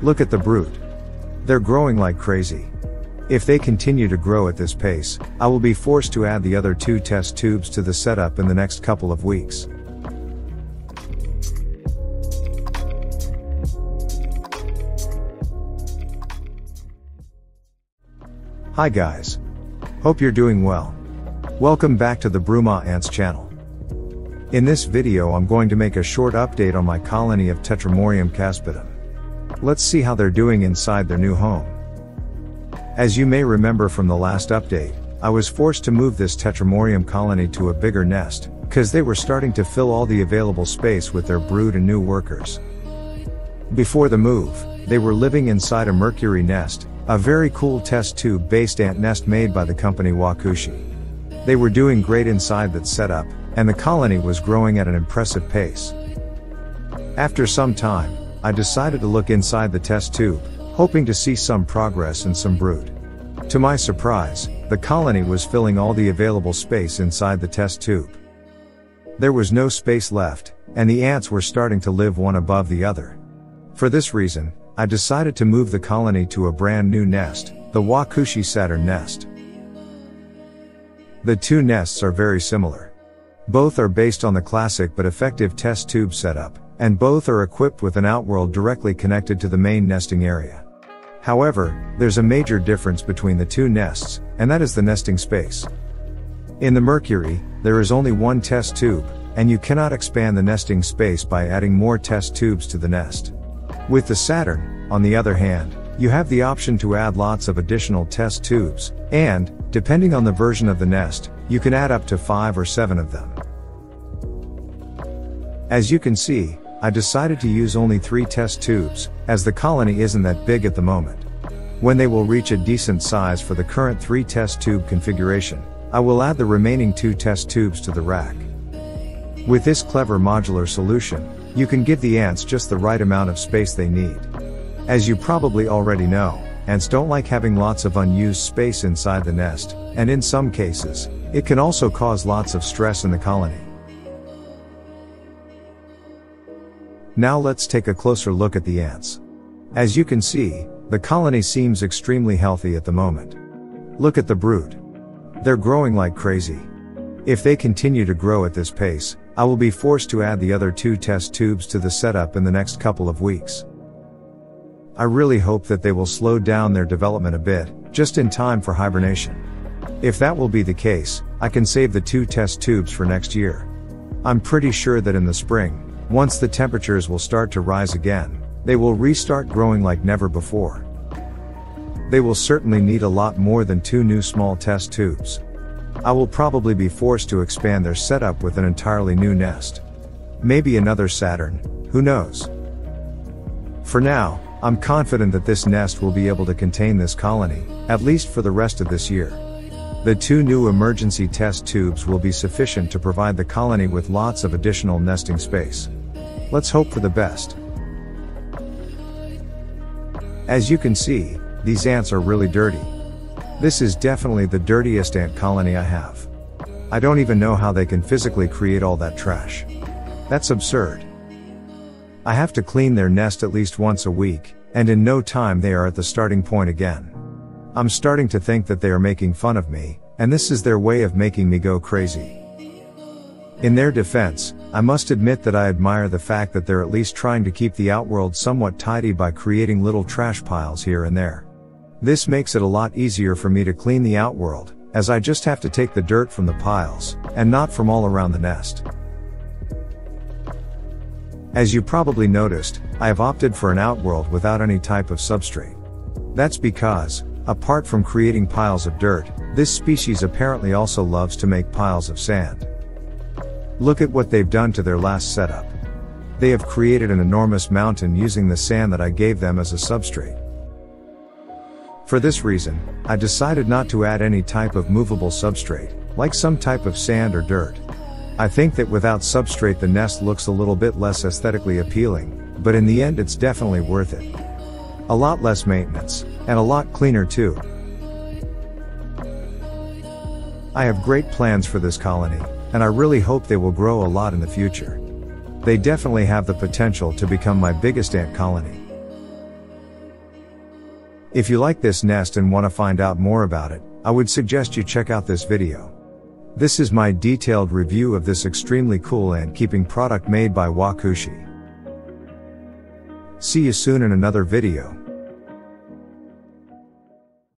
Look at the brood. They're growing like crazy. If they continue to grow at this pace, I will be forced to add the other 2 test tubes to the setup in the next couple of weeks. Hi guys. Hope you're doing well. Welcome back to the Bruma Ants channel. In this video I'm going to make a short update on my colony of Tetramorium caspidum. Let's see how they're doing inside their new home. As you may remember from the last update, I was forced to move this Tetramorium colony to a bigger nest, cause they were starting to fill all the available space with their brood and new workers. Before the move, they were living inside a mercury nest, a very cool test tube based ant nest made by the company Wakushi. They were doing great inside that setup, and the colony was growing at an impressive pace. After some time, I decided to look inside the test tube, hoping to see some progress and some brood. To my surprise, the colony was filling all the available space inside the test tube. There was no space left, and the ants were starting to live one above the other. For this reason, I decided to move the colony to a brand new nest, the Wakushi Saturn nest. The 2 nests are very similar. Both are based on the classic but effective test tube setup, and both are equipped with an outworld directly connected to the main nesting area. However, there's a major difference between the 2 nests, and that is the nesting space. In the Mercury, there is only 1 test tube, and you cannot expand the nesting space by adding more test tubes to the nest. With the Saturn, on the other hand, you have the option to add lots of additional test tubes, and, depending on the version of the nest, you can add up to 5 or 7 of them. As you can see, I decided to use only 3 test tubes, as the colony isn't that big at the moment. When they will reach a decent size for the current 3 test tube configuration, I will add the remaining 2 test tubes to the rack. With this clever modular solution, you can give the ants just the right amount of space they need. As you probably already know, ants don't like having lots of unused space inside the nest, and in some cases, it can also cause lots of stress in the colony. Now let's take a closer look at the ants. As you can see, the colony seems extremely healthy at the moment. Look at the brood. They're growing like crazy. If they continue to grow at this pace, I will be forced to add the other 2 test tubes to the setup in the next couple of weeks. I really hope that they will slow down their development a bit, just in time for hibernation. If that will be the case, I can save the 2 test tubes for next year. I'm pretty sure that in the spring, once the temperatures will start to rise again, they will restart growing like never before. They will certainly need a lot more than 2 new small test tubes. I will probably be forced to expand their setup with an entirely new nest. Maybe another Saturn, who knows? For now, I'm confident that this nest will be able to contain this colony, at least for the rest of this year. The 2 new emergency test tubes will be sufficient to provide the colony with lots of additional nesting space. Let's hope for the best. As you can see, these ants are really dirty. This is definitely the dirtiest ant colony I have. I don't even know how they can physically create all that trash. That's absurd. I have to clean their nest at least once a week, and in no time they are at the starting point again. I'm starting to think that they are making fun of me, and this is their way of making me go crazy. In their defense, I must admit that I admire the fact that they're at least trying to keep the outworld somewhat tidy by creating little trash piles here and there. This makes it a lot easier for me to clean the outworld, as I just have to take the dirt from the piles, and not from all around the nest. As you probably noticed, I have opted for an outworld without any type of substrate. That's because, apart from creating piles of dirt, this species apparently also loves to make piles of sand. Look at what they've done to their last setup. They have created an enormous mountain using the sand that I gave them as a substrate. For this reason, I decided not to add any type of movable substrate, like some type of sand or dirt. I think that without substrate the nest looks a little bit less aesthetically appealing, but in the end it's definitely worth it. A lot less maintenance, and a lot cleaner too. I have great plans for this colony, and I really hope they will grow a lot in the future. They definitely have the potential to become my biggest ant colony. If you like this nest and want to find out more about it, I would suggest you check out this video. This is my detailed review of this extremely cool ant keeping product made by Wakushi. See you soon in another video.